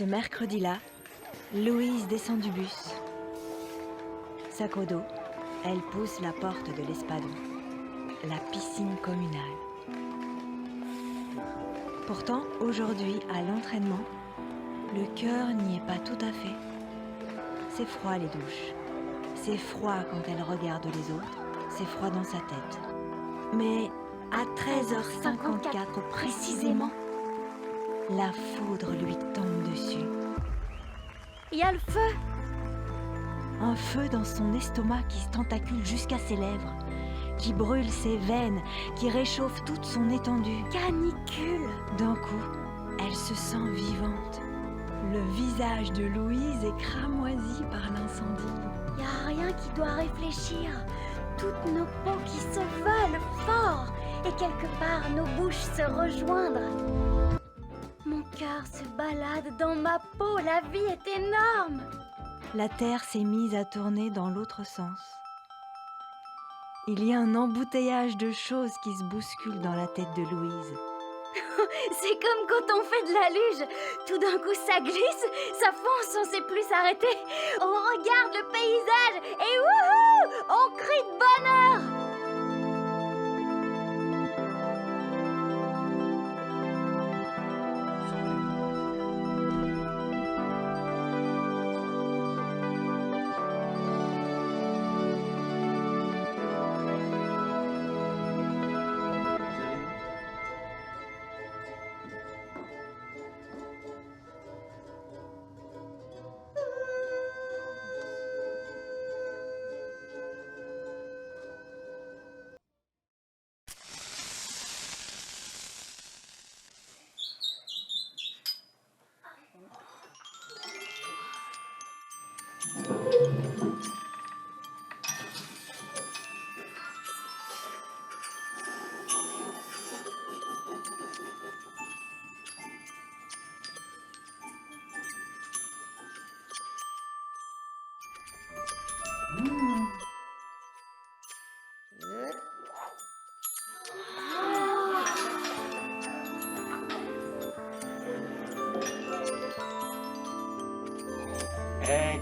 Ce mercredi-là, Louise descend du bus. Sac au dos, elle pousse la porte de l'Espadon, la piscine communale. Pourtant, aujourd'hui, à l'entraînement, le cœur n'y est pas tout à fait. C'est froid les douches. C'est froid quand elle regarde les autres. C'est froid dans sa tête. Mais à 13h54 précisément, la foudre lui tombe dessus. Il y a le feu! Un feu dans son estomac qui se tentacule jusqu'à ses lèvres, qui brûle ses veines, qui réchauffe toute son étendue. Canicule! D'un coup, elle se sent vivante. Le visage de Louise est cramoisi par l'incendie. Y a rien qui doit réfléchir. Toutes nos peaux qui se veulent fort et quelque part nos bouches se rejoindre. Mon cœur se balade dans ma peau, la vie est énorme. La terre s'est mise à tourner dans l'autre sens. Il y a un embouteillage de choses qui se bousculent dans la tête de Louise. C'est comme quand on fait de la luge. Tout d'un coup ça glisse, ça fonce, on sait plus s'arrêter. On regarde le paysage et wouhou, on crie de bonheur.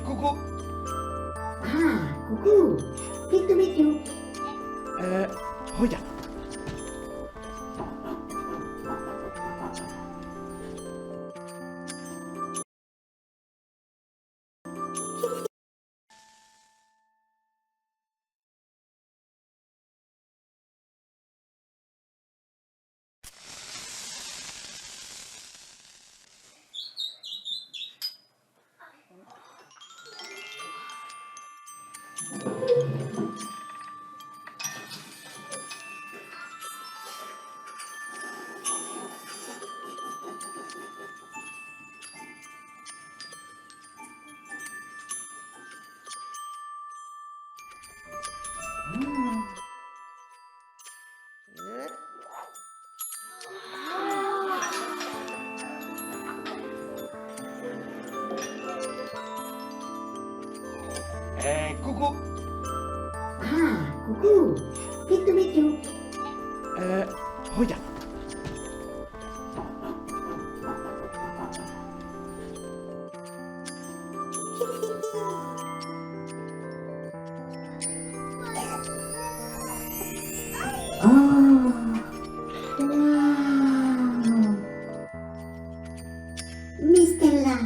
Coucou. Coucou, pleased to meet you. Regarde. Coucou. Coucou, pleased to meet you. Regarde. Oh, wow. Miss Stella.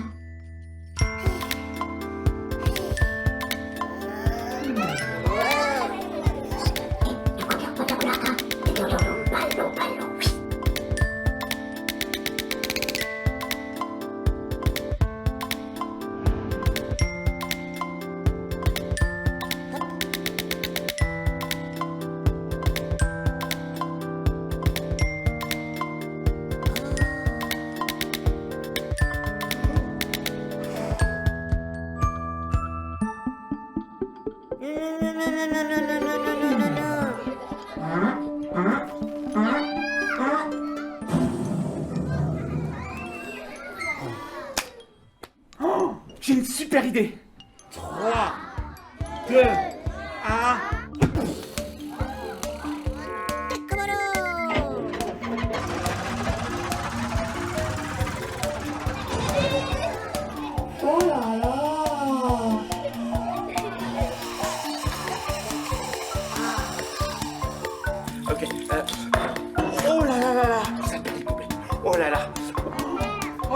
J'ai une super idée. 3, 2, 1.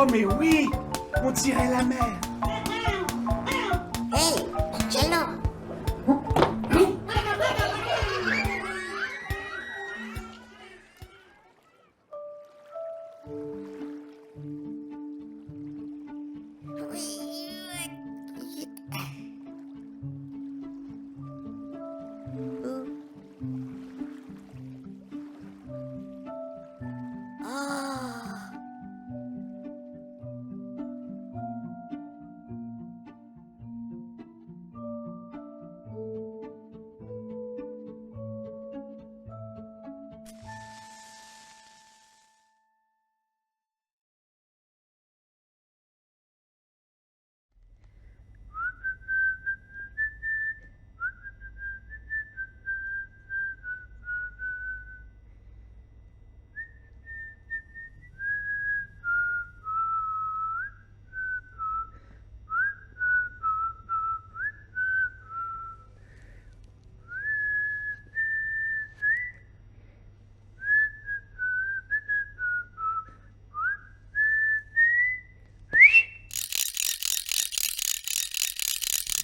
Oh mais oui, on dirait la mer. Hey, cello.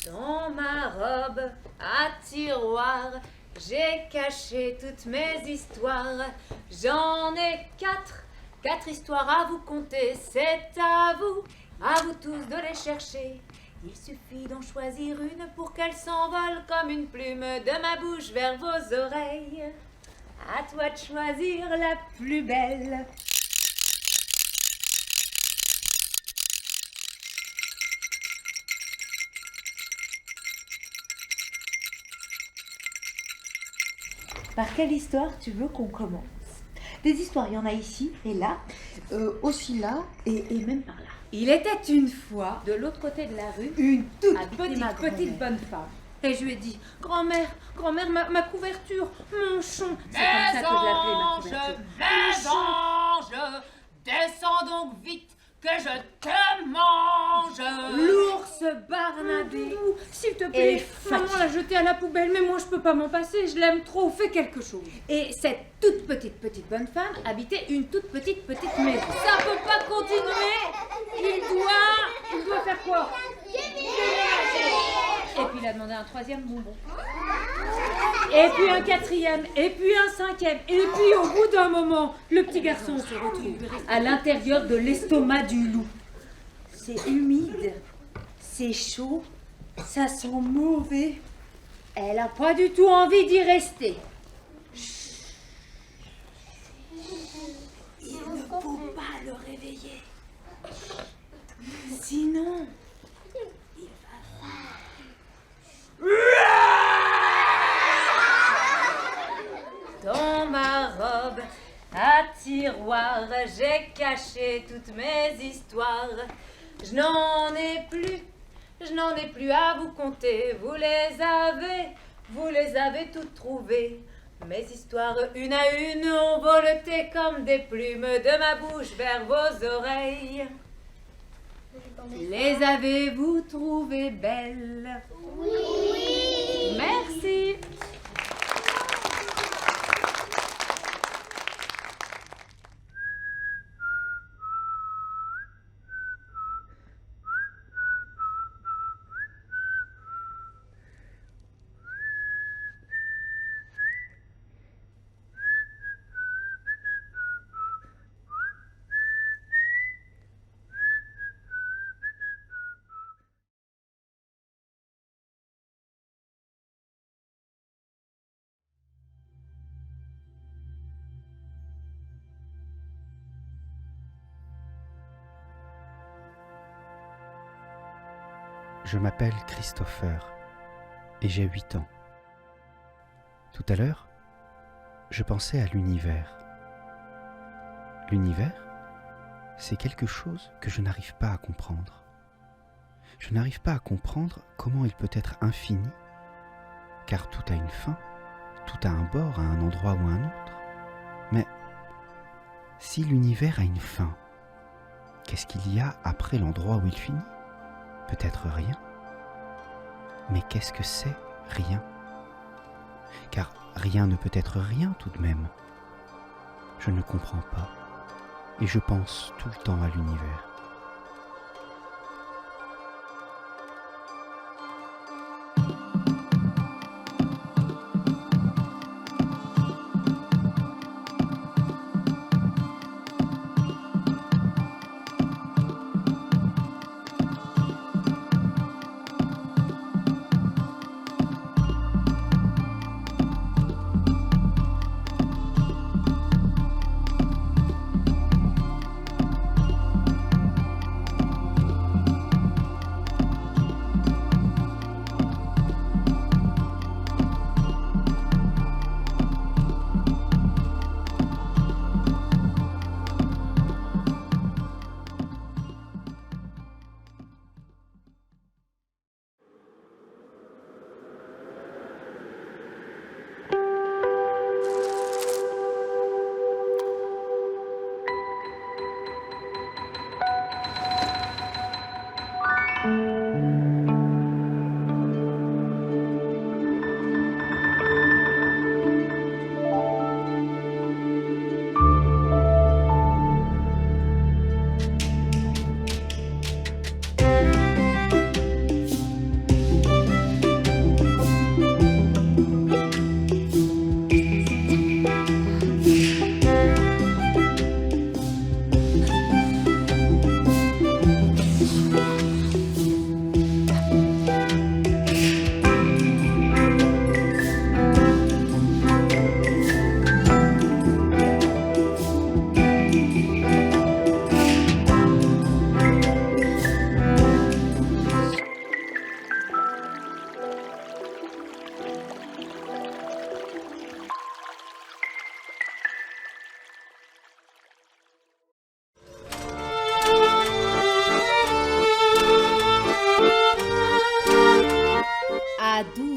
Dans ma robe à tiroir, j'ai caché toutes mes histoires. J'en ai quatre histoires à vous conter. C'est à vous tous de les chercher. Il suffit d'en choisir une pour qu'elle s'envole comme une plume de ma bouche vers vos oreilles. À toi de choisir la plus belle. Par quelle histoire tu veux qu'on commence? Des histoires, il y en a ici et là, aussi là et même par là. Il était une fois, de l'autre côté de la rue, Une toute habitait ma petite petite bonne femme. Et je lui ai dit, grand-mère, ma couverture, mon chon. C'est comme ça que je l'appelais, ma couverture. Mes anges, descends donc vite que je te mange. L'ours Barnabé. S'il te plaît, maman l'a jeté à la poubelle, mais moi je peux pas m'en passer, je l'aime trop, fais quelque chose. Et cette toute petite bonne femme habitait une toute petite maison. Ça peut pas continuer. Il doit faire quoi? Et puis il a demandé un troisième bonbon. Et puis un quatrième, et puis un cinquième. Et puis au bout d'un moment, le petit garçon se retrouve à l'intérieur de l'estomac du loup. C'est humide, c'est chaud, ça sent mauvais. Elle a pas du tout envie d'y rester. Il ne faut pas le réveiller. Sinon, Dans ma robe à tiroir, j'ai caché toutes mes histoires. Je n'en ai plus à vous conter. Vous les avez toutes trouvées. Mes histoires, une à une, ont voleté comme des plumes de ma bouche vers vos oreilles. Les avez-vous trouvées belles? Oui! Merci! Je m'appelle Christopher et j'ai 8 ans. Tout à l'heure, je pensais à l'univers. L'univers, c'est quelque chose que je n'arrive pas à comprendre. Je n'arrive pas à comprendre comment il peut être infini, car tout a une fin, tout a un bord, à un endroit ou à un autre. Mais si l'univers a une fin, qu'est-ce qu'il y a après l'endroit où il finit? Peut-être rien. Mais qu'est-ce que c'est rien? Car rien ne peut être rien tout de même. Je ne comprends pas. Et je pense tout le temps à l'univers.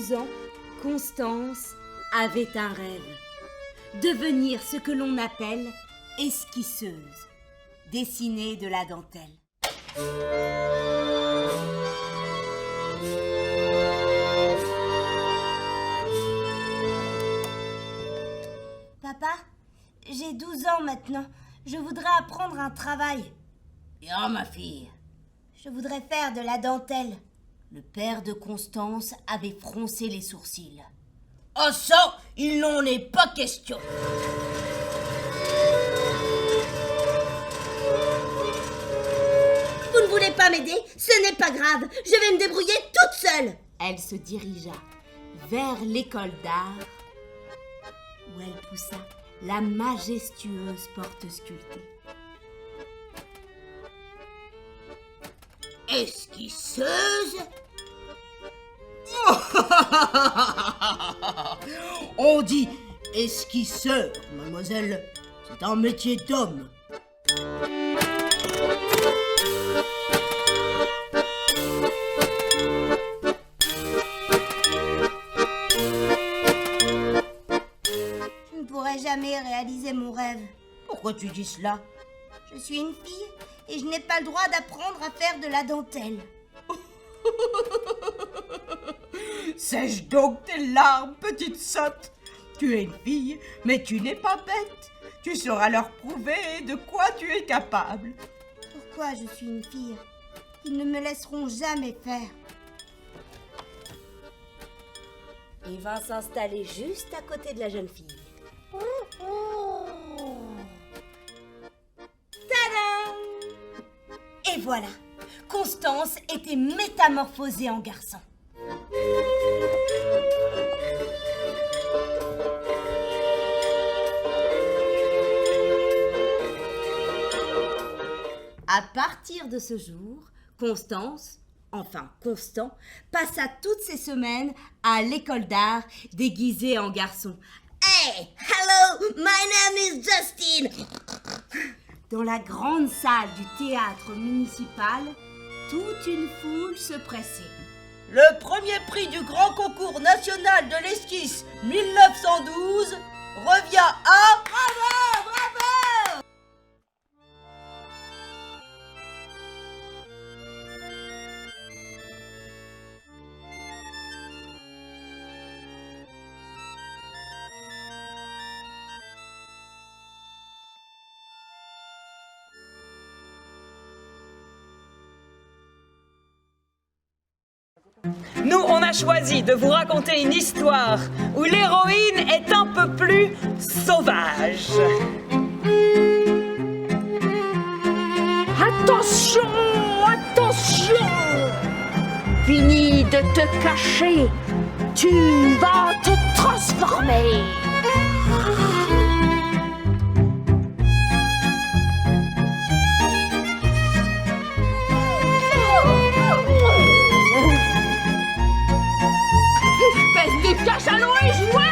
12 ans, Constance avait un rêve. Devenir ce que l'on appelle esquisseuse. Dessiner de la dentelle. Papa, j'ai 12 ans maintenant. Je voudrais apprendre un travail. Bien, ma fille. Je voudrais faire de la dentelle. Le père de Constance avait froncé les sourcils. Oh ça, il n'en est pas question. Vous ne voulez pas m'aider? Ce n'est pas grave. Je vais me débrouiller toute seule. Elle se dirigea vers l'école d'art où elle poussa la majestueuse porte sculptée. Esquisseuse? On dit esquisseur, mademoiselle. C'est un métier d'homme. Je ne pourrai jamais réaliser mon rêve. Pourquoi tu dis cela? Je suis une fille et je n'ai pas le droit d'apprendre à faire de la dentelle. Sèche donc tes larmes, petite sotte. Tu es une fille, mais tu n'es pas bête. Tu sauras leur prouver de quoi tu es capable. Pourquoi je suis une fille? Ils ne me laisseront jamais faire. Il vint s'installer juste à côté de la jeune fille. Tadam! Et voilà, Constance était métamorphosée en garçon. À partir de ce jour, Constance, enfin Constant, passa toutes ses semaines à l'école d'art déguisée en garçon. Hey, hello, my name is Justine. Dans la grande salle du théâtre municipal, toute une foule se pressait. Le premier prix du grand concours national de l'esquisse 1912 revient à... Bravo, bravo! Nous, on a choisi de vous raconter une histoire où l'héroïne est un peu plus sauvage. Attention, attention! Fini de te cacher, tu vas te transformer. Fais des cachalots et jouets!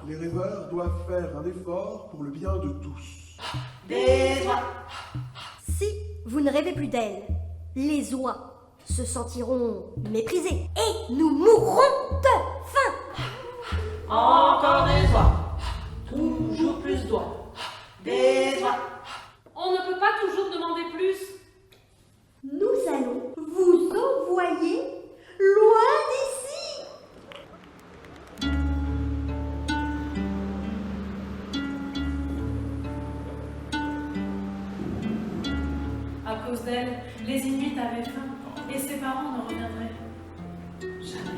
Les rêveurs doivent faire un effort pour le bien de tous. Si vous ne rêvez plus d'elle, les oies se sentiront méprisés et nous mourrons de faim. Encore des doigts. Toujours plus doigts. Des doigts. On ne peut pas toujours demander plus. Nous allons vous envoyer loin d'ici. À cause d'elle, les Inuits avaient faim et ses parents ne reviendraient jamais.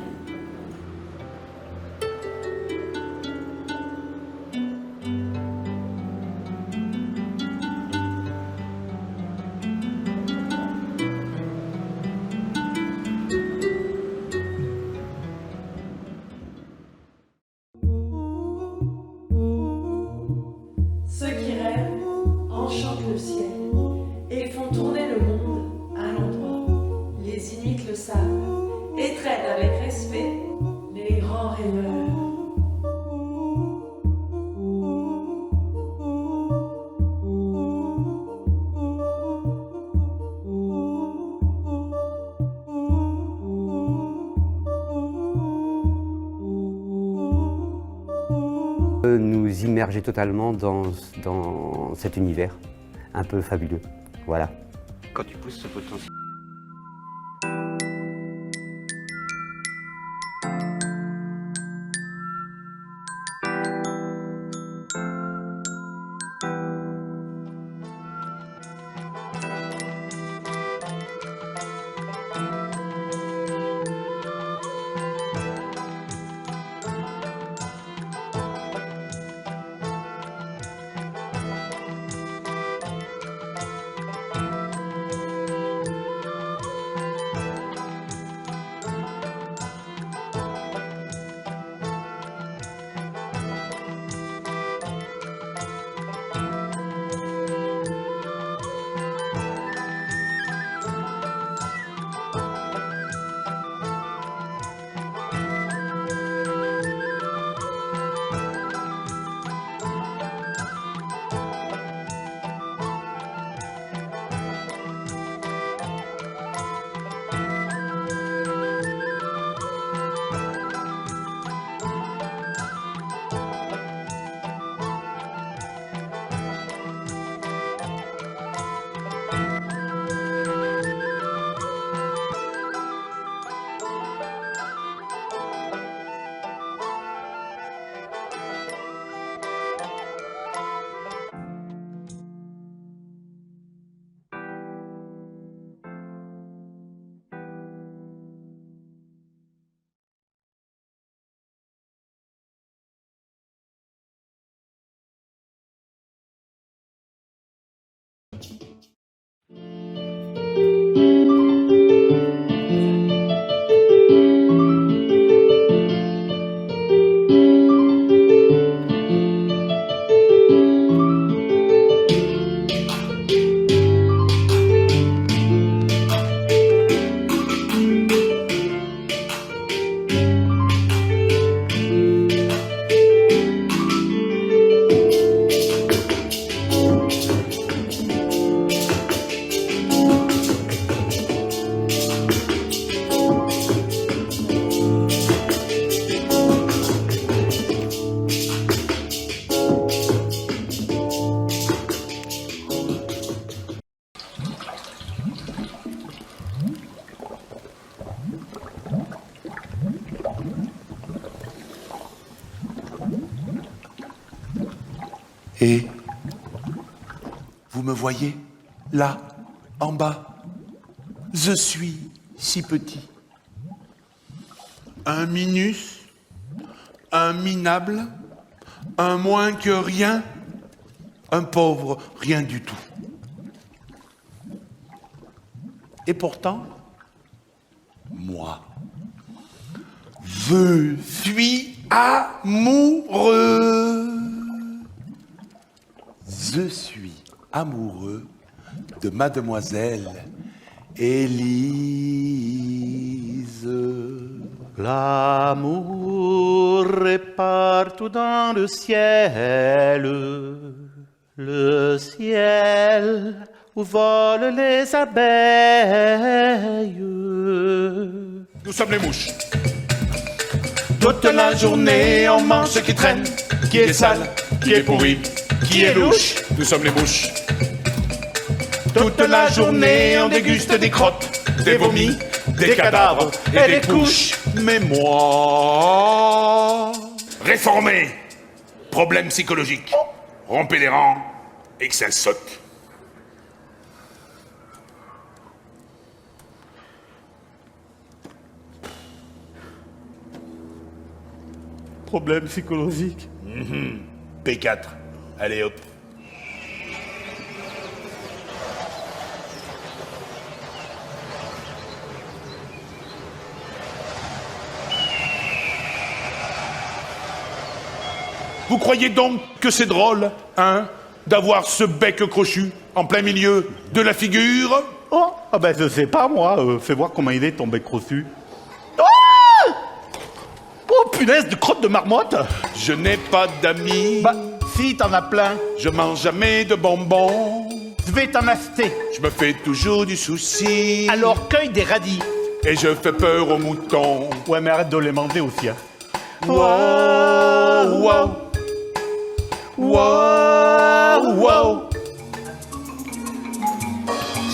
Ceux qui rêvent enchantent le ciel et font tourner le monde à l'endroit. Les Inuits le savent et traitent avec respect les grands rêveurs. Nous immerger totalement dans cet univers un peu fabuleux. Voilà. Quand tu pousses ce potentiel. Et vous me voyez, là, en bas, je suis si petit. Un minus, un minable, un moins que rien, un pauvre rien du tout. Et pourtant, moi, je suis amoureux. Je suis amoureux de mademoiselle Élise. L'amour est partout dans le ciel où volent les abeilles. Nous sommes les mouches. Toute la journée, on mange ce qui traîne, qui est sale, qui est pourri, qui est louche. Nous sommes les mouches. Toute la journée, on déguste des crottes, des vomis, des cadavres et des couches. Mais moi, réformé, problème psychologique, rompez les rangs et que ça saute. Problème psychologique. P4. Allez hop. Vous croyez donc que c'est drôle, hein, d'avoir ce bec crochu en plein milieu de la figure? Oh, ah ben je sais pas moi, fais voir comment il est ton bec crochu. Oh punaise de crotte de marmotte. Je n'ai pas d'amis. Bah si, t'en as plein. Je mange jamais de bonbons. Je vais t'en acheter. Je me fais toujours du souci. Alors cueille des radis. Et je fais peur aux moutons. Ouais mais arrête de les manger aussi hein. Wow, wow. Wow, wow.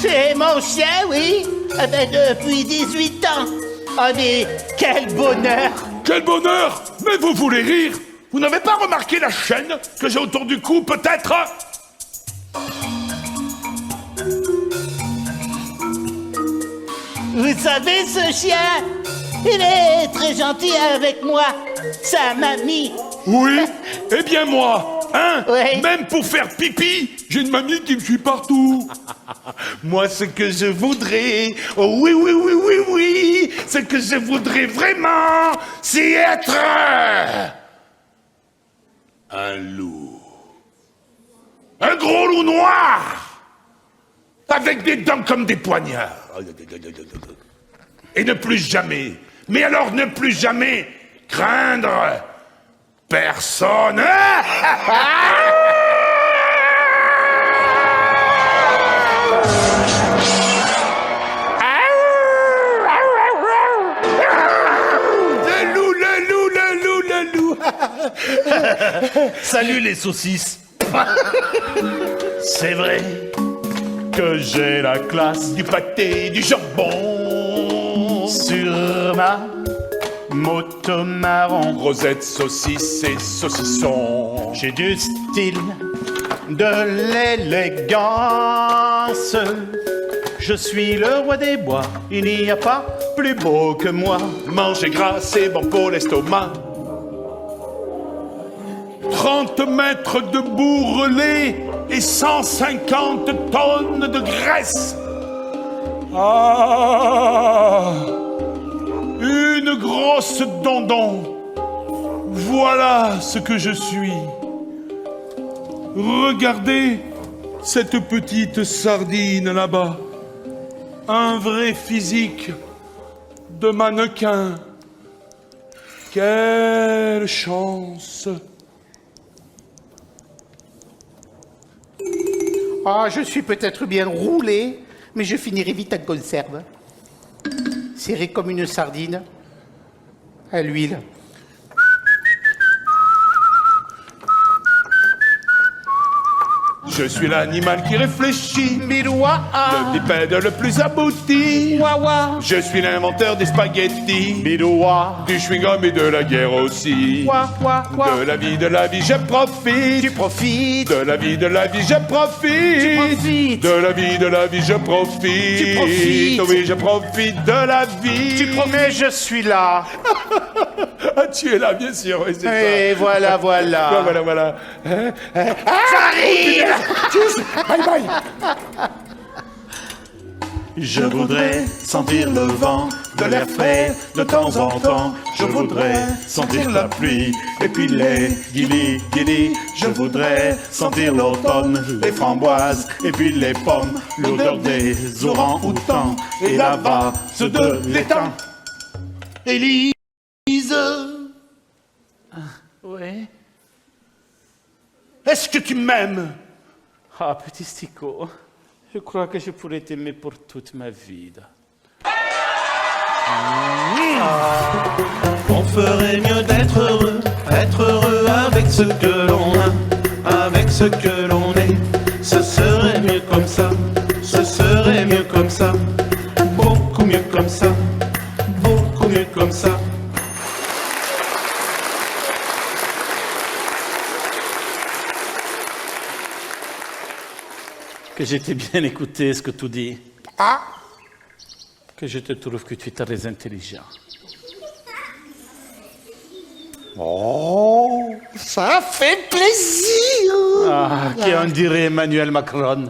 C'est mon chien, oui. Eh ben, depuis 18 ans. Ah mais quel bonheur. Quel bonheur! Mais vous voulez rire? Vous n'avez pas remarqué la chaîne que j'ai autour du cou, peut-être? Vous savez, ce chien, il est très gentil avec moi. Sa mamie. Oui? Eh bien moi, hein? Ouais. Même pour faire pipi, j'ai une mamie qui me suit partout. Moi, ce que je voudrais, oh oui, oui, oui, oui, oui, ce que je voudrais vraiment, c'est être un loup. Un gros loup noir, avec des dents comme des poignards. Et ne plus jamais, mais alors ne plus jamais craindre personne. Le loup. Salut les saucisses. C'est vrai que j'ai la classe Du pâté, du jambon. sur ma moto marron. Rosette, saucisse et saucisson. J'ai du style, de l'élégance. Je suis le roi des bois, il n'y a pas plus beau que moi. Manger gras, c'est bon pour l'estomac. 30 mètres de bourrelet et 150 tonnes de graisse. Ah! Une grosse dondon. Voilà ce que je suis. Regardez cette petite sardine là-bas. Un vrai physique de mannequin. Quelle chance! Ah, je suis peut-être bien roulé, mais je finirai vite en conserve. Serré comme une sardine, à l'huile. Je suis l'animal qui réfléchit, Biloua, le bipède le plus abouti. Wawa, Je suis l'inventeur des spaghettis, Bidoua, du chewing-gum et de la guerre aussi. De la vie, je profite. tu profites. De la vie, je profite. profites. De la vie, je profite. Tu profites. Oui, je profite de la vie. Tu promets, je suis là. Ah, tu es là, bien sûr, oui, c'est ça. Et voilà, voilà. Voilà. J'arrive. Bye bye. je voudrais sentir le vent, de l'air frais de temps en temps. Je voudrais sentir la pluie et puis les guilis. Je voudrais sentir l'automne, les framboises et puis les pommes. L'odeur des orangs-outans et la valse de l'étang. Élise. Ouais. Est-ce que tu m'aimes? Ah, petit Stico. Je crois que je pourrais t'aimer pour toute ma vie. On ferait mieux d'être heureux avec ce que l'on a, avec ce que l'on est. Ce serait mieux comme ça, ce serait mieux comme ça, beaucoup mieux comme ça, beaucoup mieux comme ça. Que j'ai bien écouté ce que tu dis. Ah, Que je te trouve que tu es très intelligent. oh, ça fait plaisir. Ah, qui en dirait Emmanuel Macron.